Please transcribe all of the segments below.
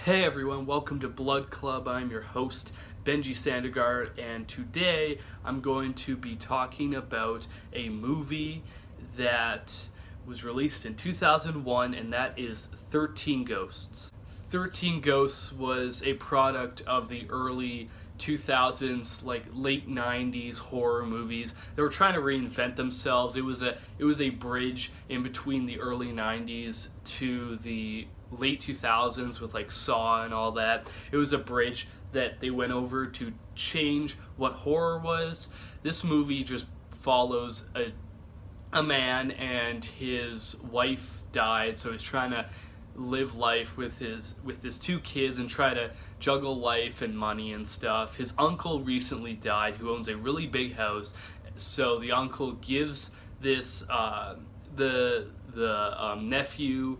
Hey everyone, welcome to Blood Club. I'm your host, Benji Sandegard, and today I'm going to be talking about a movie that was released in 2001, and that is 13 Ghosts. 13 Ghosts was a product of the early 2000s, like late 90s horror movies. They were trying to reinvent themselves. It was a bridge in between the early 90s to the late 2000s with like Saw and all that. It was a bridge that they went over to change what horror was. This movie just follows a man, and his wife died, so he's trying to live life with his two kids and try to juggle life and money and stuff. His uncle recently died, who owns a really big house, so the uncle gives this nephew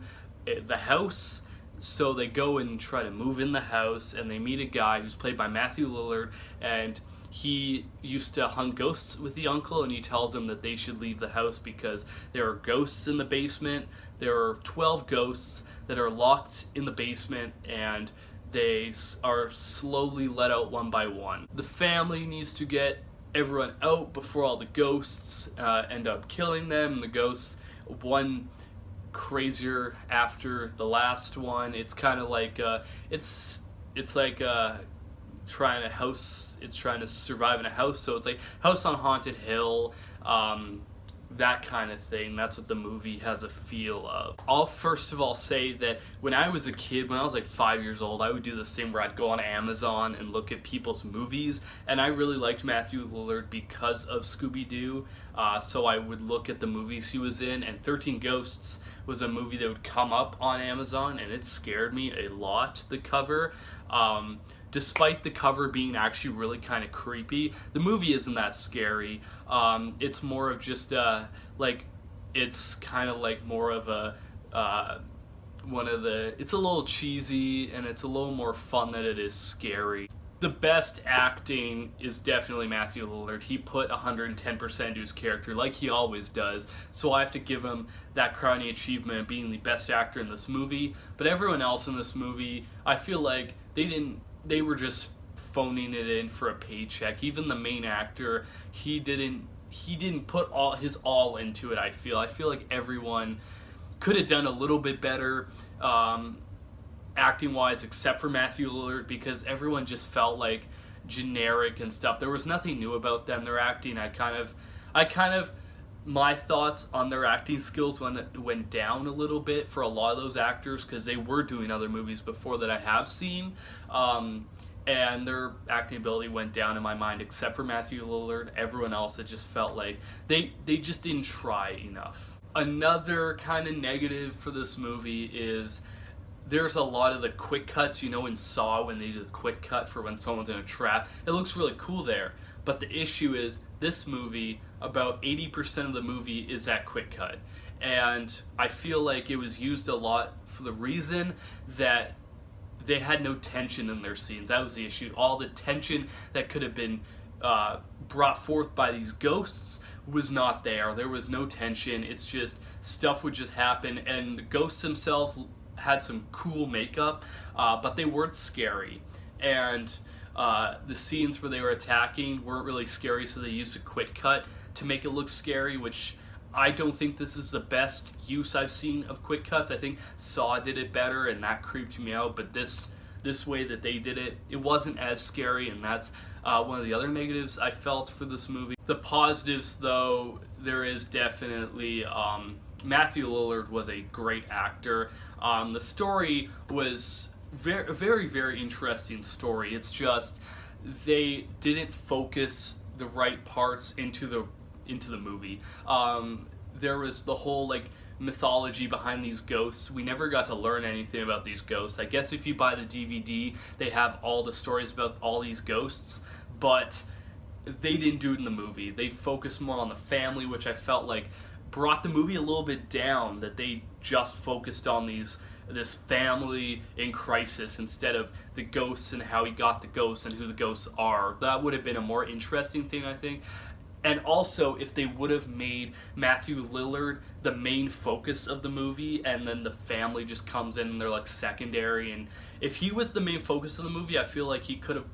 the house. So they go and try to move in the house, and they meet a guy who's played by Matthew Lillard, and he used to hunt ghosts with the uncle, and he tells them that they should leave the house because there are ghosts in the basement. There are 12 ghosts that are locked in the basement, and they are slowly let out one by one. The family needs to get everyone out before all the ghosts end up killing them, and the ghosts, one crazier after the last one. It's kind of like it's like trying to survive in a house, so it's like House on Haunted Hill, that kind of thing. That's what the movie has a feel of. I'll first of all say that when I was a kid, when I was like 5 years old, I would do this thing where I'd go on Amazon and look at people's movies, and I really liked Matthew Lillard because of Scooby-Doo, so I would look at the movies he was in, and 13 Ghosts was a movie that would come up on Amazon, and it scared me a lot, the cover. Despite the cover being actually really kind of creepy, the movie isn't that scary. It's more of just it's kind of like more of a it's a little cheesy, and it's a little more fun than it is scary. The best acting is definitely Matthew Lillard. He put 110% into his character, like he always does, so I have to give him that crowning achievement of being the best actor in this movie. But everyone else in this movie, I feel like they were just phoning it in for a paycheck. Even the main actor, he didn't put his all into it. I feel like everyone could have done a little bit better acting wise, except for Matthew Lillard, because everyone just felt like generic and stuff. There was nothing new about them. Their acting, my thoughts on their acting skills went down a little bit for a lot of those actors, because they were doing other movies before that I have seen, and their acting ability went down in my mind, except for Matthew Lillard. Everyone else, it just felt like they just didn't try enough. Another kind of negative for this movie is there's a lot of the quick cuts, in Saw when they do the quick cut for when someone's in a trap. It looks really cool there, but the issue is this movie, about 80% of the movie is that quick cut, and I feel like it was used a lot for the reason that they had no tension in their scenes. That was the issue. All the tension that could have been brought forth by these ghosts was not there. There was no tension. It's just stuff would just happen, and the ghosts themselves had some cool makeup, but they weren't scary, and the scenes where they were attacking weren't really scary, so they used a quick cut to make it look scary, which I don't think this is the best use I've seen of quick cuts. I think Saw did it better, and that creeped me out, but this way that they did it, it wasn't as scary, and that's one of the other negatives I felt for this movie. The positives, though, there is definitely Matthew Lillard was a great actor. The story was very, very, very interesting story. It's just they didn't focus the right parts into the movie. There was the whole mythology behind these ghosts. We never got to learn anything about these ghosts. I guess if you buy the DVD, they have all the stories about all these ghosts, but they didn't do it in the movie. They focused more on the family, which I felt like brought the movie a little bit down, that they just focused on this family in crisis instead of the ghosts and how he got the ghosts and who the ghosts are. That would have been a more interesting thing, I think. And also, if they would have made Matthew Lillard the main focus of the movie, and then the family just comes in and they're like secondary, and if he was the main focus of the movie, I feel like he could have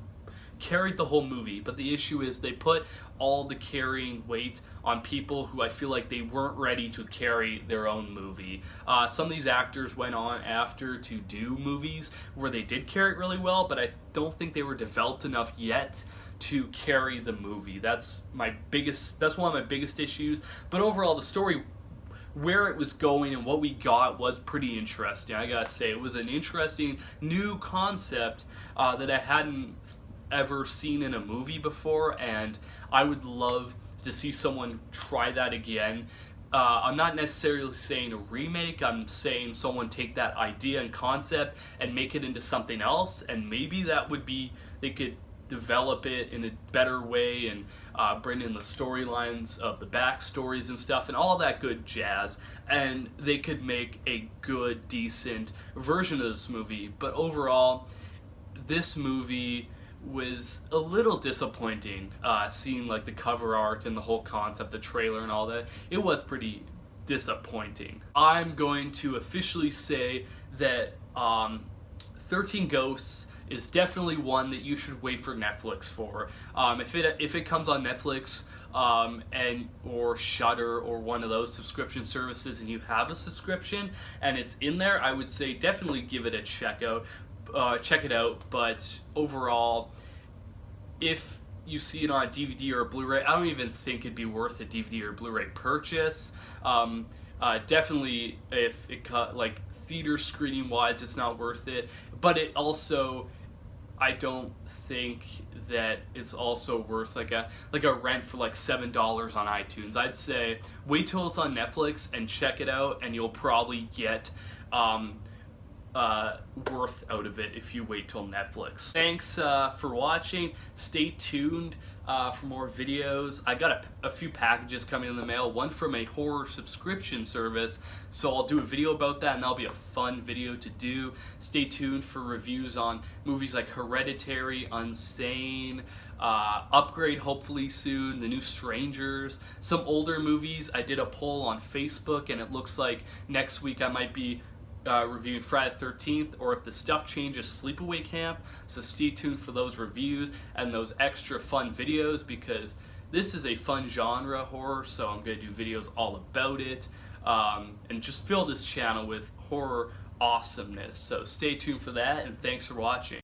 carried the whole movie. But the issue is they put all the carrying weight on people who I feel like they weren't ready to carry their own movie. Some of these actors went on after to do movies where they did carry it really well, but I don't think they were developed enough yet to carry the movie. That's one of my biggest issues. But overall, the story, where it was going and what we got, was pretty interesting. I gotta say, it was an interesting new concept that I hadn't ever seen in a movie before, and I would love to see someone try that again. I'm not necessarily saying a remake, I'm saying someone take that idea and concept and make it into something else, and maybe that would be, they could develop it in a better way and bring in the storylines of the backstories and stuff and all that good jazz, and they could make a good, decent version of this movie. But overall, this movie was a little disappointing, seeing like the cover art and the whole concept, the trailer and all that. It was pretty disappointing. I'm going to officially say that 13 Ghosts is definitely one that you should wait for Netflix for. If it comes on Netflix or Shudder or one of those subscription services, and you have a subscription and it's in there, I would say definitely give it a check it out. But overall, if you see it on a DVD or a Blu-ray, I don't even think it'd be worth a DVD or Blu-ray purchase. Definitely, if it cut like theater screening wise, it's not worth it. But it also, I don't think that it's also worth like a rent for like $7 on iTunes. I'd say wait till it's on Netflix and check it out, and you'll probably get worth out of it if you wait till Netflix. Thanks for watching. Stay tuned for more videos. I got a few packages coming in the mail, one from a horror subscription service, so I'll do a video about that, and that'll be a fun video to do. Stay tuned for reviews on movies like Hereditary, Unsane, Upgrade hopefully soon, The New Strangers, some older movies. I did a poll on Facebook, and it looks like next week I might be reviewing Friday the 13th, or if the stuff changes, Sleepaway Camp. So stay tuned for those reviews and those extra fun videos, because this is a fun genre, horror, so I'm going to do videos all about it, and just fill this channel with horror awesomeness. So stay tuned for that, and thanks for watching.